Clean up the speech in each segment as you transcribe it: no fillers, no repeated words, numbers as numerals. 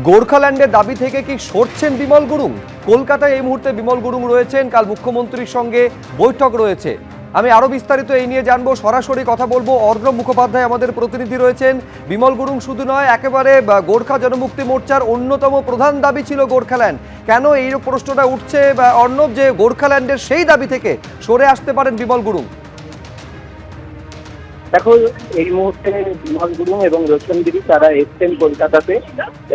গোর্খাল্যান্ডের দাবি থেকে কি সরছেন বিমল গুরুং? কলকাতায় এই মুহূর্তে বিমল গুরুং রয়েছেন, কাল মুখ্যমন্ত্রীর সঙ্গে বৈঠক রয়েছে। আমি আরো বিস্তারিত এই নিয়ে জানবো, সরাসরি কথা বলবো। অর্ণব মুখোপাধ্যায় আমাদের প্রতিনিধি রয়েছেন। বিমল গুরুং শুধু নয়, একেবারে গোর্খা জনমুক্তি মোর্চার অন্যতম প্রধান দাবি ছিল গোর্খাল্যান্ড। কেন এই প্রশ্নটা উঠছে অর্ণব, যে গোর্খাল্যান্ডের সেই দাবি থেকে সরে আসতে পারেন বিমল গুরুং? দেখো, এই মুহূর্তে বিমল গুরুং এবং রোশন গিরি তারা এসছেন কলকাতাতে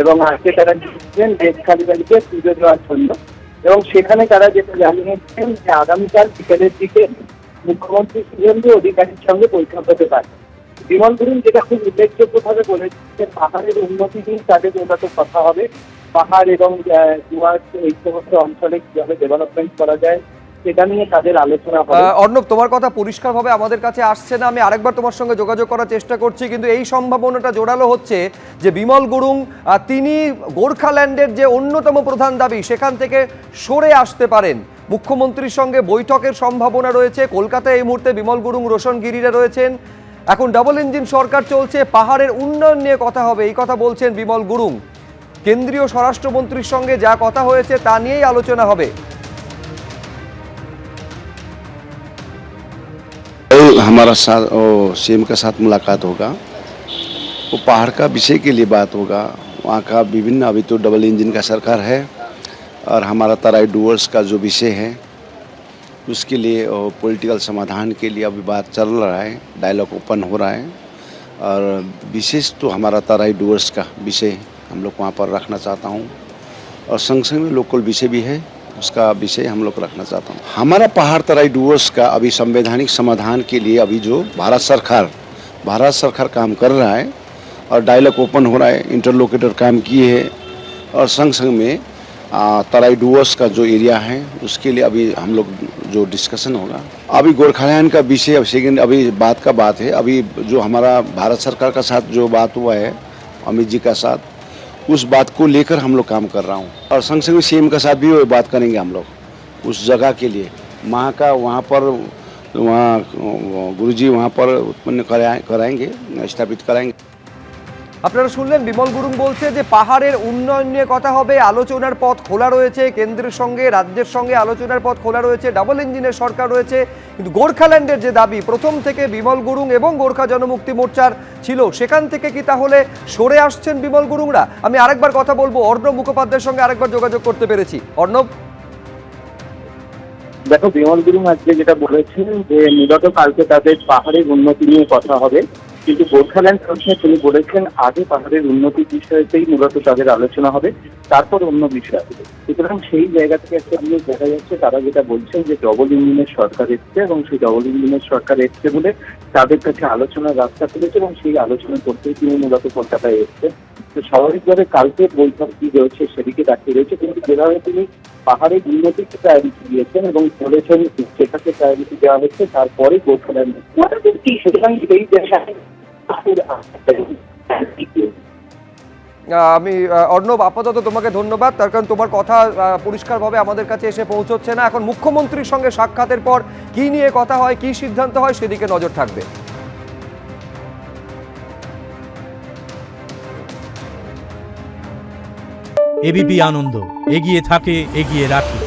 এবং আজকে তারা গিয়েছেন দেশ কালীবাড়িতে পুজো দেওয়ার জন্য। এবং সেখানে তারা যেটা জানিয়েছেন যে আগামীকাল বিকেলের দিকে মুখ্যমন্ত্রী শুভেন্দু অধিকারীর সঙ্গে বৈঠক হতে পারে। বিমল গুরুং যেটা খুব উল্লেখযোগ্যভাবে বলেছেন, পাহাড়ের উন্নতি নিয়ে তাদের মূলত কথা হবে। পাহাড় এবং ডুয়ার্স এই সমস্ত অঞ্চলে কিভাবে ডেভেলপমেন্ট করা যায় সেটা নিয়ে তাদের আলোচনা হবে। অর্ণব, তোমার কথা পরিষ্কারভাবে আমাদের কাছে আসছে না। আমি আরেকবার তোমার সঙ্গে যোগাযোগ করার চেষ্টা করছি, কিন্তু এই সম্ভাবনাটা জোরালো হচ্ছে যে বিমল গুরুং তিনি গোর্খাল্যান্ডের যে অন্যতম প্রধান দাবি সেখান থেকে সরে আসতে পারেন। মুখ্যমন্ত্রীর সঙ্গে বৈঠকের সম্ভাবনা রয়েছে। কলকাতায় এই মুহূর্তে বিমল গুরুং, রোশন গিরিরা রয়েছেন। এখন ডাবল ইঞ্জিন সরকার চলছে, পাহাড়ের উন্নয়ন নিয়ে কথা হবে, এই কথা বলছেন বিমল গুরুং। কেন্দ্রীয় স্বরাষ্ট্রমন্ত্রীর সঙ্গে যা কথা হয়েছে তা নিয়েই আলোচনা হবে। हमारा साथ सीएम के साथ मुलाकात होगा। वो पहाड़ का विषय के लिए बात होगा। वहाँ का विभिन्न, अभी तो डबल इंजन का सरकार है और हमारा तराई डूअर्स का जो विषय है उसके लिए पॉलिटिकल समाधान के लिए अभी बात चल रहा है, डायलॉग ओपन हो रहा है। और विशेष तो हमारा तराई डूअर्स का विषय हम लोग वहाँ पर रखना चाहता हूँ और संग संग में लोकल विषय भी है, उसका विषय हम लोग रखना चाहता हूँ। हमारा पहाड़ तराई डूअर्स का अभी संवैधानिक समाधान के लिए अभी जो भारत सरकार काम कर रहा है और डायलॉग ओपन हो रहा है, इंटरलोकेटर काम किए हैं और संग संग में तराई डूअर्स का जो एरिया है उसके लिए अभी हम लोग जो डिस्कशन होगा। अभी गोरखालैंड का विषय सेकेंड अभी बात है। अभी जो हमारा भारत सरकार का साथ जो बात हुआ है अमित जी का साथ, उस बात को लेकर हम लोग काम कर रहा हूँ और संग संग सीएम के साथ भी वो बात करेंगे हम लोग उस जगह के लिए। वहाँ पर गुरुजी वहाँ पर उत्पन्न कराएंगे, स्थापित कराएंगे। আপনারা শুনলেন, বিমল গুরুং বলছে যে পাহাড়ের উন্নয়ন নিয়ে কথা হবে, আলোচনার পথ খোলা রয়েছে, কেন্দ্রের সঙ্গে রাজ্যের সঙ্গে আলোচনার পথ খোলা রয়েছে, ডাবল ইঞ্জিনের সরকার রয়েছে। কিন্তু গোর্খাল্যান্ডের যে দাবি প্রথম থেকে বিমল গুরুং এবং গোর্খা জনমুক্তি মোর্চার ছিল, সেখান থেকে কি তাহলে সরে আসছেন বিমল গুরুংরা? আমি আরেকবার কথা বলবো, অর্ণব মুখোপাধ্যায়ের সঙ্গে আরেকবার যোগাযোগ করতে পেরেছি। অর্ণব, দেখো, বিমল গুরুং আজকে যেটা বলেছেন যে মূলত কালকে তাদের পাহাড়ের উন্নতি নিয়ে কথা হবে, কিন্তু গোর্খাল্যান্ড প্রশ্নে তিনি বলেছেন আগে পাহাড়ের উন্নতির বিষয়তেই মূলত তাদের আলোচনা হবে, তারপর অন্য বিষয়। সুতরাং সেই জায়গা থেকে একটা জিনিস দেখা যাচ্ছে, তারা যেটা বলছেন যে ডবল ইঞ্জিনের সরকার এসছে এবং সেই ডবল ইঞ্জিনের সরকার এসছে বলে তাদের কাছে আলোচনার রাস্তা খুলেছে এবং সেই আলোচনা করতেই তিনি মূলত কলকাতায় এসছেন। তো স্বাভাবিকভাবে কালকে বৈঠক কি রয়েছে সেদিকে তাকিয়ে রয়েছে, কিন্তু যেভাবে তিনি পাহাড়ের উন্নতিকে প্রায়োরিটি দিয়েছেন এবং বলেছেন সেটাকে প্রায়োরিটি দেওয়া হচ্ছে, তারপরে গোর্খাল্যান্ড। সুতরাং সেই জায়গায় আমি অর্ণব আপাতত তোমাকে ধন্যবাদ, তার কারণ তোমার কথা পরিষ্কারভাবে আমাদের কাছে এসে পৌঁছচ্ছে না। এখন মুখ্যমন্ত্রীর সঙ্গে সাক্ষাতের পর কি নিয়ে কথা হয়, কি সিদ্ধান্ত হয়, সেদিকে নজর থাকবে। এবিপি আনন্দ, এগিয়ে থাকে, এগিয়ে রাখে।